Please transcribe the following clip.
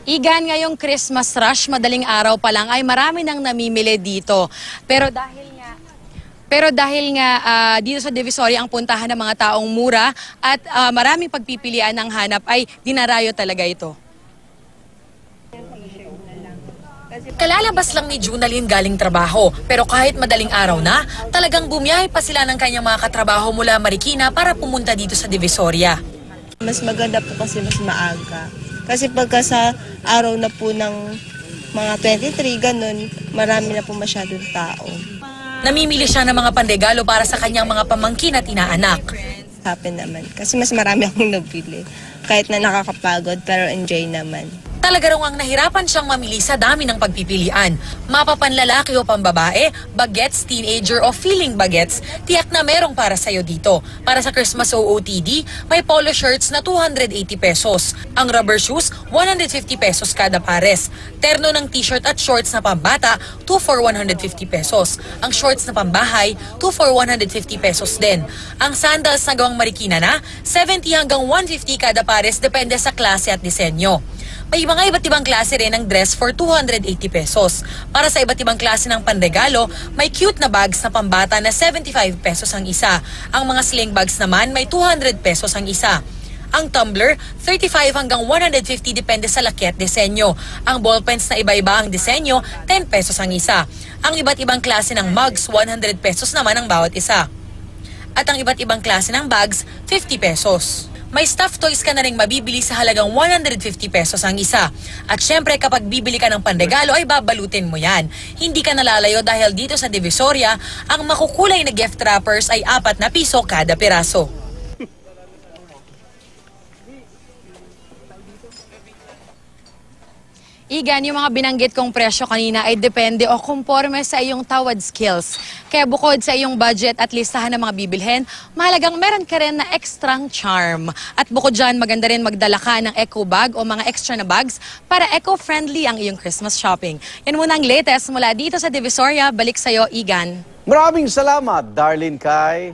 Igan, ngayong Christmas rush, madaling araw pa lang ay marami nang namimili dito. Pero dahil nga dito sa Divisoria ang puntahan ng mga taong mura at maraming pagpipilian ng hanap ay dinarayo talaga ito. Kalalabas lang ni Junalyn galing trabaho, pero kahit madaling araw na, talagang bumiyahe pa sila ng kanyang mga katrabaho mula Marikina para pumunta dito sa Divisoria. Mas maganda po kasi mas maaga. Kasi pagka sa araw na po ng mga 23, ganun, marami na po masyadong tao. Namimili siya ng mga pandegalo para sa kanyang mga pamangkin at inaanak. Happy naman. Kasi mas marami akong nabili. Kahit na nakakapagod, pero enjoy naman. Talaga raw ang nahirapan siyang mamili sa dami ng pagpipilian. Mapapanlalaki o pambabae, bagets, teenager o feeling bagets, tiyak na merong para sa'yo dito. Para sa Christmas OOTD, may polo shirts na 280 pesos. Ang rubber shoes, 150 pesos kada pares. Terno ng t-shirt at shorts na pambata, 2 for 150 pesos. Ang shorts na pambahay, 2 for 150 pesos din. Ang sandals na gawang Marikina na, 70 hanggang 150 kada pares depende sa klase at disenyo. May mga iba't ibang klase rin ng dress for 280 pesos. Para sa iba't ibang klase ng panregalo, may cute na bags na pambata na 75 pesos ang isa. Ang mga sling bags naman may 200 pesos ang isa. Ang tumbler, 35 hanggang 150 depende sa laki at disenyo. Ang ballpens na iba-iba ang disenyo, 10 pesos ang isa. Ang iba't ibang klase ng mugs, 100 pesos naman ang bawat isa. At ang iba't ibang klase ng bags, 50 pesos. May stuffed toys ka na rin mabibili sa halagang 150 pesos ang isa. At syempre kapag bibili ka ng panregalo ay babalutin mo yan. Hindi ka nalalayo dahil dito sa Divisoria, ang makukulay na gift wrappers ay 4 na piso kada piraso. Igan, yung mga binanggit kong presyo kanina ay depende o konforme sa iyong tawad skills. Kaya bukod sa iyong budget at listahan ng mga bibilhin, mahalagang meron ka rin na extrang charm. At bukod dyan, maganda rin magdala ka ng eco bag o mga extra na bags para eco-friendly ang iyong Christmas shopping. Yan muna ang latest mula dito sa Divisoria. Balik sa'yo, Igan. Maraming salamat, Darlene Kai.